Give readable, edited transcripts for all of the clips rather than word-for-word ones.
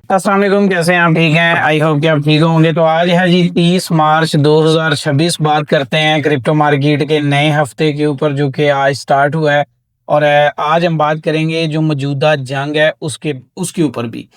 अस्सलाम वालेकुम, कैसे हैं आप? ठीक हैं? आई होप कि आप ठीक होंगे। तो आज है जी 30 मार्च 2026। बात करते हैं क्रिप्टो मार्केट के नए हफ्ते के ऊपर जो कि आज स्टार्ट हुआ है। और आज हम बात करेंगे जो मौजूदा जंग है उसके उसके ऊपर भी।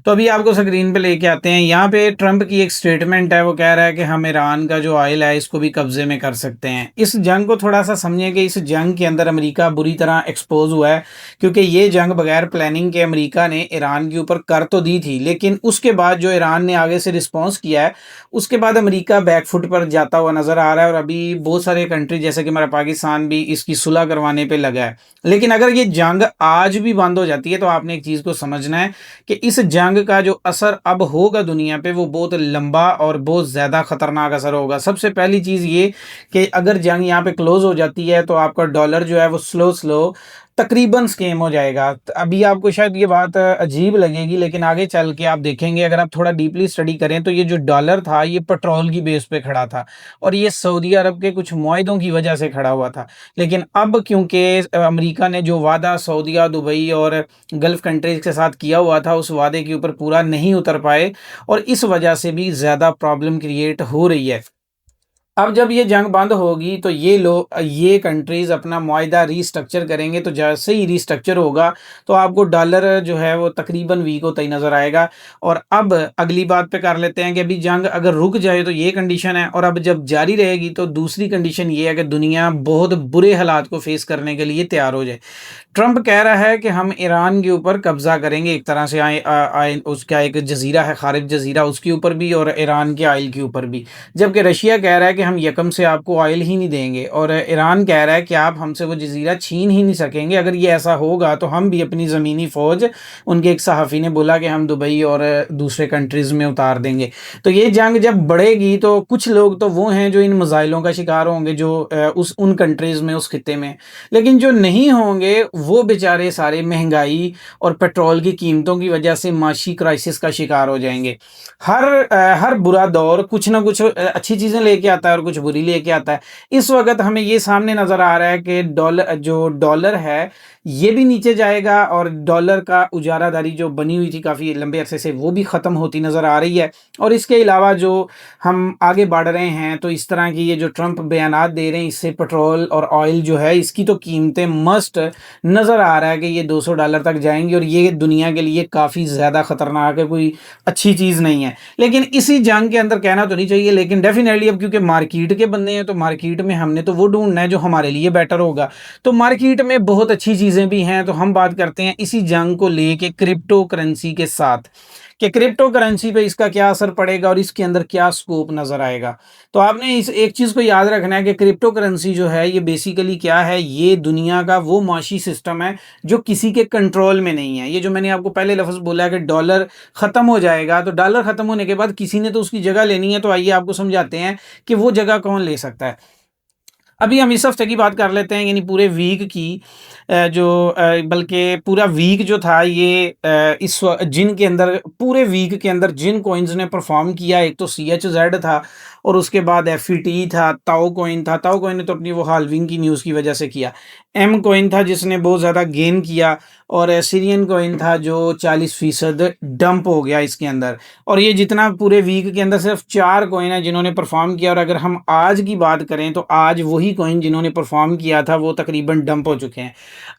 तो अभी आपको स्क्रीन पे लेके आते हैं। यहाँ पे ट्रंप की एक स्टेटमेंट है, वो कह रहा है कि हम ईरान का जो ऑयल है इसको भी कब्जे में कर सकते हैं। इस जंग को थोड़ा सा समझें कि इस जंग के अंदर अमेरिका बुरी तरह एक्सपोज हुआ है, क्योंकि ये जंग बगैर प्लानिंग के अमेरिका ने ईरान के ऊपर कर तो दी थी, लेकिन उसके बाद जो ईरान ने आगे से रिस्पॉन्स किया है उसके बाद अमेरिका बैकफुट पर जाता हुआ नजर आ रहा है। और अभी बहुत सारे कंट्री जैसे कि हमारा पाकिस्तान भी इसकी सुलह करवाने पे लगा है। लेकिन अगर ये जंग आज भी बंद हो जाती है तो आपने एक चीज को समझना है कि इस जंग का जो असर अब होगा दुनिया पे वो बहुत लंबा और बहुत ज़्यादा खतरनाक असर होगा। सबसे पहली चीज़ ये कि अगर जंग यहाँ पे क्लोज हो जाती है तो आपका डॉलर जो है वो स्लो स्लो तकरीबन स्केम हो जाएगा। अभी आपको शायद ये बात अजीब लगेगी, लेकिन आगे चल के आप देखेंगे, अगर आप थोड़ा डीपली स्टडी करें तो ये जो डॉलर था ये पेट्रोल की बेस पे खड़ा था और ये सऊदी अरब के कुछ मुआहदों की वजह से खड़ा हुआ था। लेकिन अब क्योंकि अमेरिका ने जो वादा सऊदीया, दुबई और गल्फ़ कंट्रीज़ के साथ किया हुआ था उस वादे के ऊपर पूरा नहीं उतर पाए और इस वजह से भी ज़्यादा प्रॉब्लम क्रिएट हो रही है। अब जब ये जंग बंद होगी तो ये कंट्रीज़ अपना मुआहिदा रीस्ट्रक्चर करेंगे। तो जैसे ही रीस्ट्रक्चर होगा तो आपको डॉलर जो है वो तकरीबन वीक होता ही नज़र आएगा। और अब अगली बात पे कर लेते हैं कि अभी जंग अगर रुक जाए तो ये कंडीशन है, और अब जब जारी रहेगी तो दूसरी कंडीशन ये है कि दुनिया बहुत बुरे हालात को फेस करने के लिए तैयार हो जाए। ट्रंप कह रहा है कि हम ईरान के ऊपर कब्ज़ा करेंगे, एक तरह से उसका एक जज़ीरा है, ख़ारिज जज़ीरा, उसके ऊपर भी और ईरान के ऑयल के ऊपर भी। जबकि रशिया कह रहा है कि हम यकम से आपको ऑयल ही नहीं देंगे, और ईरान कह रहा है कि आप हमसे वो जज़ीरा छीन ही नहीं सकेंगे। अगर ये ऐसा होगा तो हम भी अपनी ज़मीनी फ़ौज, उनके एक सहाफ़ी ने बोला कि हम दुबई और दूसरे कंट्रीज़ में उतार देंगे। तो ये जंग जब बढ़ेगी तो कुछ लोग तो वो हैं जो इन मिसाइलों का शिकार होंगे जो उस उन कंट्रीज़ में, उस खित्ते में। लेकिन जो नहीं होंगे वो बेचारे सारे महंगाई और पेट्रोल की कीमतों की वजह से माशी क्राइसिस का शिकार हो जाएंगे। हर बुरा दौर कुछ ना कुछ अच्छी चीज़ें लेके आता है और कुछ बुरी लेके आता है। इस वक्त हमें ये सामने नज़र आ रहा है कि डॉलर है ये भी नीचे जाएगा, और डॉलर का उजारादारी जो बनी हुई थी काफ़ी लंबे अरसे से वो भी ख़त्म होती नज़र आ रही है। और इसके अलावा जो हम आगे बढ़ रहे हैं तो इस तरह की ये जो ट्रंप बयानात दे रहे हैं इससे पेट्रोल और ऑयल जो है इसकी तो कीमतें मस्ट नज़र आ रहा है कि ये $200 तक जाएंगी, और ये दुनिया के लिए काफ़ी ज़्यादा ख़तरनाक है, कोई अच्छी चीज़ नहीं है। लेकिन इसी जंग के अंदर कहना तो नहीं चाहिए, लेकिन डेफिनेटली अब क्योंकि मार्केट के बंदे हैं तो मार्केट में हमने तो वो ढूंढना है जो हमारे लिए बेटर होगा। तो मार्केट में बहुत अच्छी चीज़ें भी हैं, तो हम बात करते हैं इसी जंग को लेके क्रिप्टो करेंसी के साथ कि क्रिप्टो करेंसी पे इसका क्या असर पड़ेगा और इसके अंदर क्या स्कोप नज़र आएगा। तो आपने इस एक चीज़ को याद रखना है कि क्रिप्टो करेंसी जो है ये बेसिकली क्या है, ये दुनिया का वो माशी सिस्टम है जो किसी के कंट्रोल में नहीं है। ये जो मैंने आपको पहले लफ्ज़ बोला है कि डॉलर ख़त्म हो जाएगा, तो डॉलर ख़त्म होने के बाद किसी ने तो उसकी जगह लेनी है। तो आइए आपको समझाते हैं कि वो जगह कौन ले सकता है। अभी हम इस हफ्ते की बात कर लेते हैं, यानी पूरे वीक की। बल्कि पूरा वीक जो था ये जिन के अंदर पूरे वीक के अंदर जिन कॉइन्स ने परफॉर्म किया, एक तो CHZ था और उसके बाद FET था, ताओ कॉइन था। ताओ कॉइन ने तो अपनी वो हाल्विंग की न्यूज़ की वजह से किया। एम कॉइन था जिसने बहुत ज़्यादा गेन किया, और सीरियन कॉइन था जो 40% डंप हो गया इसके अंदर। और ये जितना पूरे वीक के अंदर सिर्फ 4 कॉइन है जिन्होंने परफॉर्म किया। और अगर हम आज की बात करें तो आज वही कॉइन जिन्होंने परफॉर्म किया था वो तकरीबन डंप हो चुके हैं।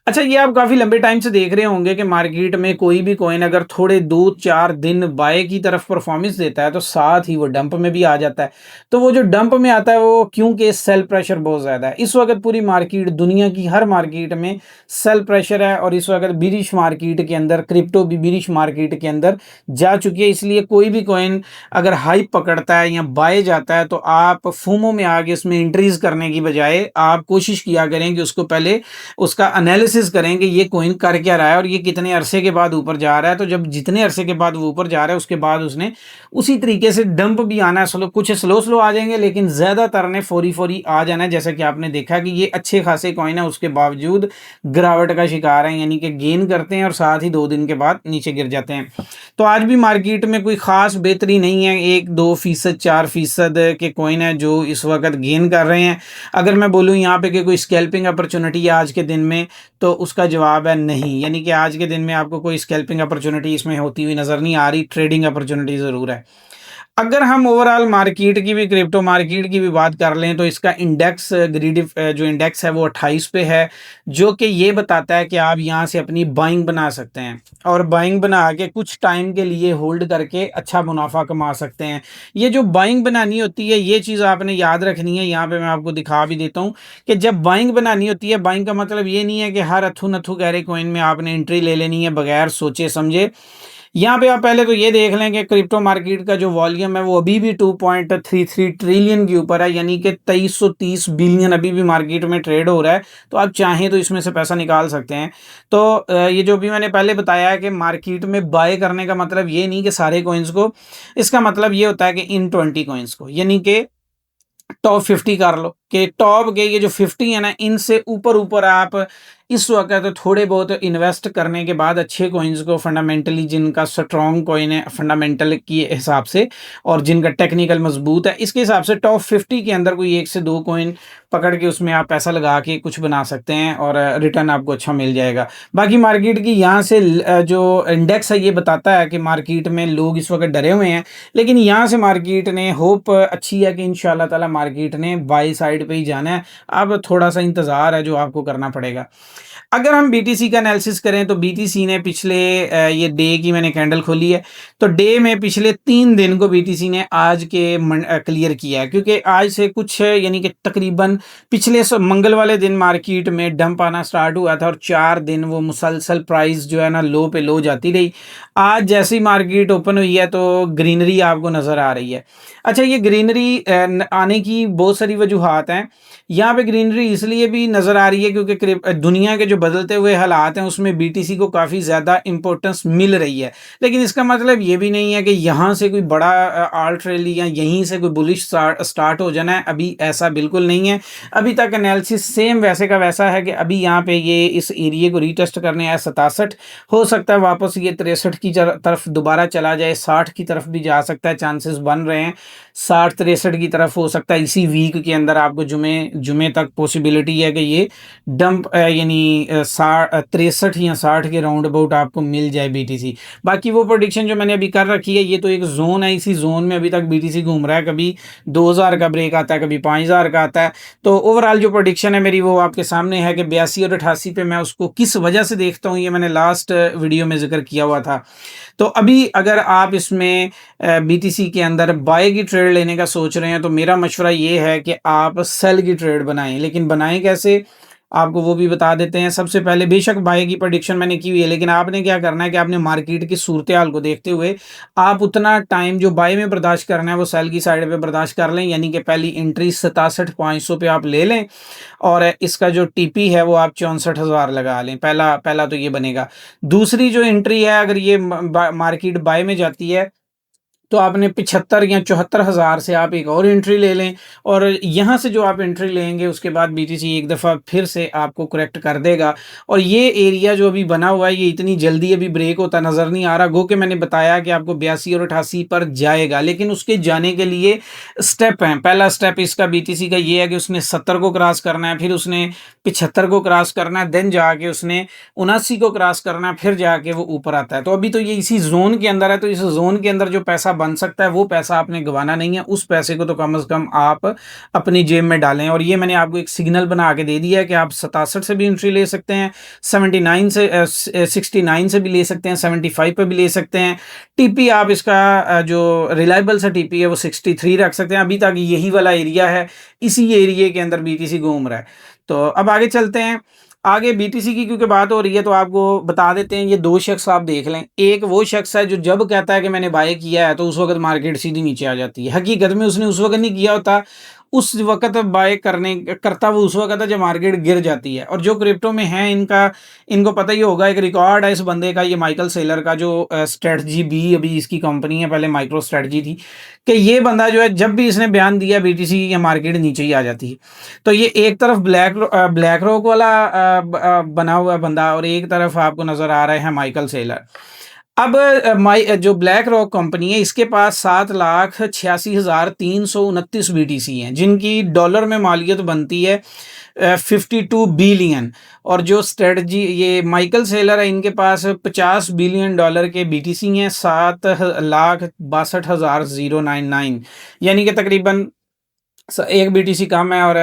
अच्छा, ये आप काफ़ी लंबे टाइम से देख रहे होंगे कि मार्केट में कोई भी कॉइन अगर थोड़े 2-4 दिन बाय की तरफ परफॉर्मेंस देता है तो साथ ही वो डंप में भी आ जाता है। तो वो जो डंप में आता है वो क्योंकि सेल प्रेशर बहुत ज़्यादा है। इस वक्त पूरी मार्केट, दुनिया की हर मार्केट में सेल प्रेशर है, और इस वक्त बिरिश मार्केट के अंदर क्रिप्टो भी बिरिश मार्केट के अंदर जा चुकी है। इसलिए कोई भी कॉइन अगर हाइप पकड़ता है या बाय जाता है तो आप फूमो में आगे उसमें एंट्रीज करने की बजाय आप कोशिश किया करें कि उसको पहले उसका एनालिसिस करें कि ये कॉइन कर क्या रहा है और ये कितने अरसे के बाद ऊपर जा रहा है। तो जब जितने अरसे के बाद वो ऊपर जा रहा है उसके बाद उसने उसी तरीके से डंप भी आना है। कुछ स्लो स्लो आ जाएंगे लेकिन ज़्यादातर ने फौरी फौरी आ जाना है। जैसा कि आपने देखा कि ये अच्छे खासे कॉइन है उसके बावजूद गिरावट का शिकार है, यानी कि गेन करते हैं और साथ ही 2 दिन के बाद नीचे गिर जाते हैं। तो आज भी मार्केट में कोई ख़ास बेहतरी नहीं है, 1-2% 4% के कॉइन है जो इस वक़्त गेन कर रहे हैं। अगर मैं बोलूँ यहाँ पे कि कोई स्कैल्पिंग अपॉर्चुनिटी है आज के दिन में, तो उसका जवाब है नहीं। यानी कि आज के दिन में आपको कोई स्कैल्पिंग अपॉर्चुनिटी इसमें होती हुई नज़र नहीं आ रही, ट्रेडिंग अपॉर्चुनिटी ज़रूर है। अगर हम ओवरऑल मार्केट की भी, क्रिप्टो मार्केट की भी बात कर लें, तो इसका इंडेक्स जो इंडेक्स है वो 28 पे है, जो कि ये बताता है कि आप यहाँ से अपनी बाइंग बना सकते हैं और बाइंग बना के कुछ टाइम के लिए होल्ड करके अच्छा मुनाफा कमा सकते हैं। ये जो बाइंग बनानी होती है, ये चीज़ आपने याद रखनी है। यहाँ पे मैं आपको दिखा भी देता हूँ कि जब बाइंग बनानी होती है, बाइंग का मतलब ये नहीं है कि हर अथू नथू गहरे कॉइन में आपने एंट्री ले लेनी है बगैर सोचे समझे। यहाँ पे आप पहले तो ये देख लें कि क्रिप्टो मार्केट का जो वॉल्यूम है वो अभी भी 2.33 ट्रिलियन के ऊपर है, यानी कि 2330 बिलियन अभी भी मार्केट में ट्रेड हो रहा है। तो आप चाहें तो इसमें से पैसा निकाल सकते हैं। तो ये जो भी मैंने पहले बताया है कि मार्केट में बाय करने का मतलब ये नहीं कि सारे कॉइन्स को, इसका मतलब ये होता है कि इन 20 कॉइन्स को, यानी कि टॉप 50 कर लो कि टॉप के ये जो 50 है ना, इनसे ऊपर ऊपर आप इस वक्त थोड़े बहुत इन्वेस्ट करने के बाद अच्छे कॉइन्स को, फंडामेंटली जिनका स्ट्रॉन्ग कॉइन है फंडामेंटल के हिसाब से और जिनका टेक्निकल मजबूत है, इसके हिसाब से टॉप 50 के अंदर कोई 1 से 2 कॉइन पकड़ के उसमें आप पैसा लगा के कुछ बना सकते हैं और रिटर्न आपको अच्छा मिल जाएगा। बाकी मार्केट की यहाँ से जो इंडेक्स है ये बताता है कि मार्केट में लोग इस वक्त डरे हुए हैं, लेकिन यहाँ से मार्केट ने होप अच्छी है कि इंशाल्लाह ताला मार्केट ने बाई साइड पे ही जाना है। अब थोड़ा सा इंतज़ार है जो आपको करना पड़ेगा। अगर हम बीटीसी का एनालिसिस करें तो बीटीसी ने पिछले ये डे की मैंने कैंडल खोली है, तो डे में पिछले 3 दिन को बीटीसी ने आज के क्लियर किया है, क्योंकि आज से कुछ यानी कि तकरीबन पिछले मंगल वाले दिन मार्केट में डंप आना स्टार्ट हुआ था और 4 दिन वो मुसलसल प्राइस जो है ना लो पे लो जाती रही। आज जैसे ही मार्केट ओपन हुई है तो ग्रीनरी आपको नज़र आ रही है। अच्छा, ये ग्रीनरी आने की बहुत सारी वजूहात हैं। यहाँ पे ग्रीनरी इसलिए भी नज़र आ रही है क्योंकि दुनिया के जो बदलते हुए हालात हैं उसमें बीटीसी को काफ़ी ज़्यादा इंपॉर्टेंस मिल रही है। लेकिन इसका मतलब ये भी नहीं है कि यहाँ से कोई बड़ा आल्ट रैली या यहीं से कोई बुलिश स्टार्ट हो जाना है, अभी ऐसा बिल्कुल नहीं है। अभी तक एनालिसिस सेम वैसे का वैसा है कि अभी यहाँ पे ये इस एरिए को रीटेस्ट करने आया 67, हो सकता है वापस ये 63 की तरफ दोबारा चला जाए, 60 की तरफ भी जा सकता है, चांसेस बन रहे हैं 60-63 की तरफ हो सकता है। इसी वीक के अंदर आपको जुमे तक पॉसिबिलिटी है कि ये डंप यानी 63 या 60 के राउंड अबाउट आपको मिल जाए बीटीसी। बाकी वो प्रेडिक्शन जो मैंने अभी कर रखी है, ये तो एक जोन है, इसी जोन में अभी तक बीटीसी घूम रहा है। कभी 2000 का ब्रेक आता है, कभी 5000 का आता है। तो ओवरऑल जो प्रेडिक्शन है मेरी वो आपके सामने है कि 82 और 88 पे मैं उसको किस वजह से देखता हूँ, ये मैंने लास्ट वीडियो में जिक्र किया हुआ था। तो अभी अगर आप इसमें बीटीसी के अंदर बाय की ट्रेड लेने का सोच रहे हैं तो मेरा मशवरा ये है कि आप सेल की ट्रेड बनाएं। लेकिन बनाएं कैसे, आपको वो भी बता देते हैं। सबसे पहले बेशक बाय की प्रेडिक्शन मैंने की हुई है, लेकिन आपने क्या करना है कि आपने मार्केट की सूरत हाल को देखते हुए आप उतना टाइम जो बाय में बर्दाश्त करना है वो सेल की साइड पे बर्दाश्त कर लें। यानी कि पहली एंट्री 67,500 पे आप ले लें और इसका जो टीपी है वो आप 64,000 लगा लें। पहला तो ये बनेगा। दूसरी जो एंट्री है, अगर ये मार्केट बाय में जाती है तो आपने 75 या 74,000 से आप एक और एंट्री ले लें और यहाँ से जो आप एंट्री लेंगे उसके बाद बीटीसी एक दफ़ा फिर से आपको करेक्ट कर देगा। और ये एरिया जो अभी बना हुआ है ये इतनी जल्दी अभी ब्रेक होता नज़र नहीं आ रहा। गो कि मैंने बताया कि आपको 82 और 88 पर जाएगा, लेकिन उसके जाने के लिए स्टेप हैं। पहला स्टेप इसका बीटीसी का ये है कि उसने 70 को क्रॉस करना है, फिर उसने 75 को क्रॉस करना है, देन जाके उसने 79 को क्रॉस करना है, फिर जाके वो ऊपर आता है। तो अभी तो ये इसी जोन के अंदर है, तो इस जोन के अंदर जो पैसा बन सकता है वो पैसा आपने गंवाना नहीं है। उस पैसे को तो कम से कम आप अपनी जेब में डालें। और ये मैंने आपको एक सिग्नल बना के दे दिया है कि आप 67 से भी एंट्री ले सकते हैं, 79 से 69 से भी ले सकते हैं, 75 पे भी ले सकते हैं। टीपी आप इसका जो रिलायबल सा टीपी है वो 63 रख सकते हैं। अभी तक यही वाला एरिया है, इसी एरिया के अंदर बीटीसी घूम रहा है। तो अब आगे चलते हैं। आगे बीटीसी की क्योंकि बात हो रही है तो आपको बता देते हैं। ये 2 शख्स आप देख लें। एक वो शख्स है जो जब कहता है कि मैंने बाय किया है तो उस वक्त मार्केट सीधी नीचे आ जाती है। हकीकत में उसने उस वक्त नहीं किया होता, उस वक़्त बाय करता वो उस वक़्त है जब मार्केट गिर जाती है। और जो क्रिप्टो में हैं इनको पता ही होगा, एक रिकॉर्ड है इस बंदे का, ये माइकल सेलर का, जो स्ट्रैटेजी बी अभी इसकी कंपनी है, पहले माइक्रो स्ट्रैटेजी थी, कि ये बंदा जो है जब भी इसने बयान दिया बीटीसी की मार्केट नीचे ही आ जाती है। तो ये एक तरफ ब्लैक रॉक वाला बना हुआ बंदा और एक तरफ आपको नज़र आ रहा है माइकल सेलर। अब जो ब्लैक रॉक कंपनी है इसके पास 7,86,329 बीटीसी हैं, जिनकी डॉलर में मालियत बनती है 52 बिलियन। और जो स्ट्रेटजी ये माइकल सेलर है इनके पास 50 बिलियन डॉलर के बीटीसी हैं, 7,62,099, यानी कि तकरीबन एक बीटीसी कम है, और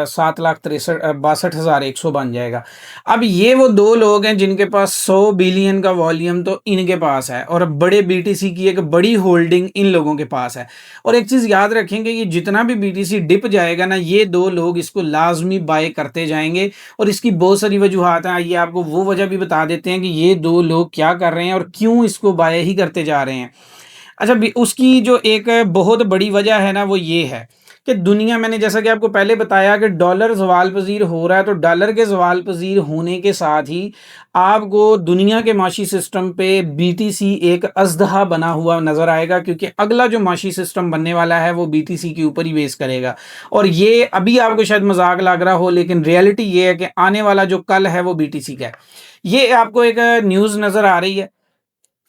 7,63,62,100 बन जाएगा। अब ये वो दो लोग हैं जिनके पास 100 बिलियन का वॉल्यूम तो इनके पास है, और बड़े बीटीसी की एक बड़ी होल्डिंग इन लोगों के पास है। और एक चीज़ याद रखेंगे, ये जितना भी बीटीसी डिप जाएगा ना, ये दो लोग इसको लाजमी बाय करते जाएंगे, और इसकी बहुत सारी वजूहत हैं। आइए आपको वो वजह भी बता देते हैं कि ये दो लोग क्या कर रहे हैं और क्यों इसको बाय ही करते जा रहे हैं। अच्छा, उसकी जो एक बहुत बड़ी वजह है ना, वो ये है कि दुनिया, मैंने जैसा कि आपको पहले बताया कि डॉलर ज़वाल पज़ीर हो रहा है, तो डॉलर के ज़वाल पज़ीर होने के साथ ही आपको दुनिया के माशी सिस्टम पे बीटीसी एक अज़दहा बना हुआ नज़र आएगा, क्योंकि अगला जो माशी सिस्टम बनने वाला है वो बीटीसी के ऊपर ही बेस करेगा। और ये अभी आपको शायद मजाक लग रहा हो, लेकिन रियलिटी ये है कि आने वाला जो कल है वो बीटीसी का है। ये आपको एक न्यूज़ नज़र आ रही है,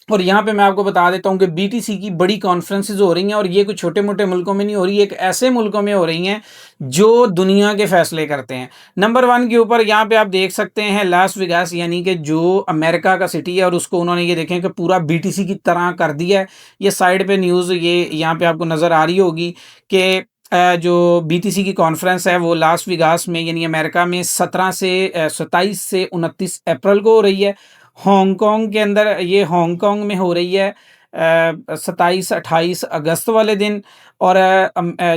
और यहाँ पे मैं आपको बता देता हूँ कि बीटीसी की बड़ी कॉन्फ्रेंसेस हो रही हैं, और ये कुछ छोटे मोटे मुल्कों में नहीं हो रही, एक ऐसे मुल्कों में हो रही हैं जो दुनिया के फैसले करते हैं। नंबर 1 के ऊपर यहाँ पे आप देख सकते हैं लास वेगास, यानी कि जो अमेरिका का सिटी है, और उसको उन्होंने ये देखें कि पूरा बीटीसी की तरह कर दिया है। ये साइड पे न्यूज़ ये यहाँ पे आपको नज़र आ रही होगी कि जो बीटीसी की कॉन्फ्रेंस है वो लास वेगास में, यानी अमेरिका में 27 से 29 अप्रैल को हो रही है। हांगकांग के अंदर, ये हांगकांग में हो रही है 27-28 अगस्त वाले दिन। और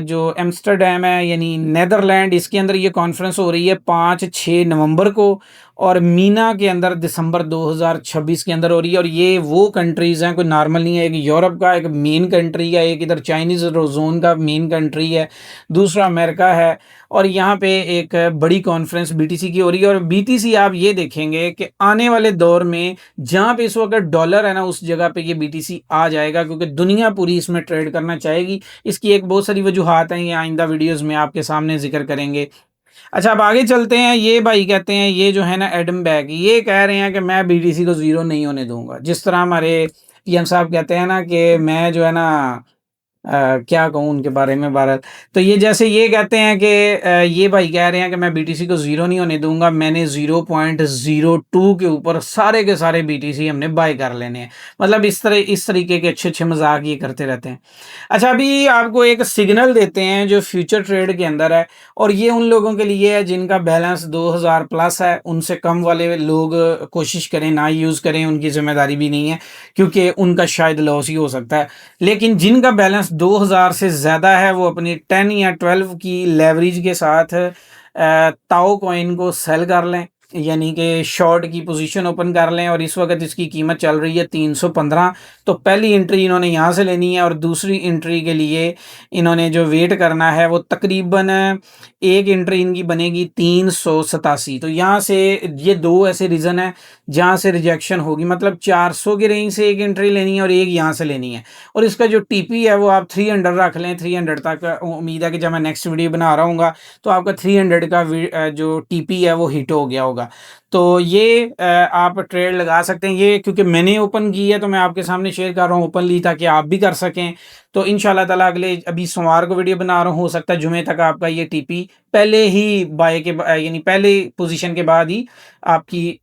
जो एम्स्टर्डम है यानी नीदरलैंड, इसके अंदर ये कॉन्फ्रेंस हो रही है 5-6 नवंबर को। और मीना के अंदर दिसंबर 2026 के अंदर हो रही है। और ये वो कंट्रीज़ हैं, कोई नॉर्मल नहीं है। एक यूरोप का एक मेन कंट्री है, एक इधर चाइनीज़ जोन का मेन कंट्री है, दूसरा अमेरिका है। और यहाँ पे एक बड़ी कॉन्फ्रेंस बीटीसी की हो रही है। और बीटीसी आप ये देखेंगे कि आने वाले दौर में जहाँ पे इस वक्त डॉलर है ना, उस जगह पे ये बीटीसी आ जाएगा, क्योंकि दुनिया पूरी इसमें ट्रेड करना चाहेगी। इसकी एक बहुत सारी वजूहात हैं, ये आइंदा वीडियोज़ में आपके सामने जिक्र करेंगे। अच्छा, अब आगे चलते हैं। ये भाई कहते हैं, ये जो है ना एडम बैग, ये कह रहे हैं कि मैं बीटीसी को ज़ीरो नहीं होने दूंगा। जिस तरह हमारे पीएम साहब कहते हैं ना कि मैं जो है ना क्या कहूँ उनके बारे में बहरहाल। तो ये जैसे ये कहते हैं कि ये भाई कह रहे हैं कि मैं बीटीसी को ज़ीरो नहीं होने दूंगा, मैंने 0.02 के ऊपर सारे के सारे बीटीसी हमने बाय कर लेने हैं। मतलब इस तरीके के अच्छे अच्छे मजाक ये करते रहते हैं। अच्छा, अभी आपको एक सिग्नल देते हैं जो फ्यूचर ट्रेड के अंदर है, और ये उन लोगों के लिए है जिनका बैलेंस 2000 प्लस है। उनसे कम वाले लोग कोशिश करें ना यूज़ करें, उनकी जिम्मेदारी भी नहीं है, क्योंकि उनका शायद लॉस ही हो सकता है। लेकिन जिनका बैलेंस 2000 से ज़्यादा है वो अपनी 10 या 12 की लेवरेज के साथ ताओ कॉइन को सेल कर लें, यानी कि शॉर्ट की पोजीशन ओपन कर लें। और इस वक्त इसकी कीमत चल रही है 315। तो पहली एंट्री इन्होंने यहाँ से लेनी है, और दूसरी एंट्री के लिए इन्होंने जो वेट करना है वो तकरीबन एक एंट्री इनकी बनेगी 387। तो यहाँ से ये दो ऐसे रीज़न है जहाँ से रिजेक्शन होगी, मतलब 400 की रेंज से एक एंट्री लेनी है और एक यहाँ से लेनी है। और इसका जो टीपी है वो आप 300 रख लें। 300 तक उम्मीद है कि जब मैं नेक्स्ट वीडियो बना रहा हूँ तो आपका 300 का जो टीपी है वो हिट हो गया होगा। तो ये आप ट्रेड लगा सकते हैं। ये क्योंकि मैंने ओपन की है तो मैं आपके सामने शेयर कर रहा हूँ ओपनली, ताकि आप भी कर सकें। तो इंशाल्लाह ताला अगले, अभी सोमवार को वीडियो बना रहा हूँ, हो सकता है जुमे तक आपका ये टीपी पहले ही बाय के यानी पहले पोजीशन के बाद ही आपकी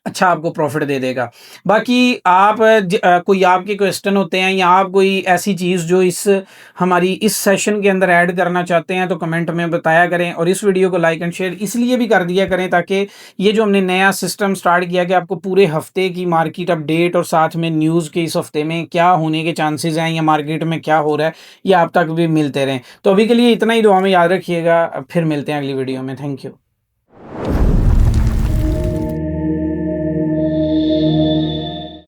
अच्छा आपको प्रॉफिट दे देगा। बाकी आप कोई आपके क्वेश्चन होते हैं, या आप कोई ऐसी चीज़ जो हमारी इस सेशन के अंदर ऐड करना चाहते हैं, तो कमेंट में बताया करें। और इस वीडियो को लाइक एंड शेयर इसलिए भी कर दिया करें ताकि ये जो हमने नया सिस्टम स्टार्ट किया कि आपको पूरे हफ्ते की मार्केट अपडेट और साथ में न्यूज़ के इस हफ्ते में क्या होने के चांसेस हैं या मार्केट में क्या हो रहा है, ये आप तक भी मिलते रहें। तो अभी के लिए इतना ही। दुआ में याद रखिएगा, फिर मिलते हैं अगली वीडियो में। Thank you.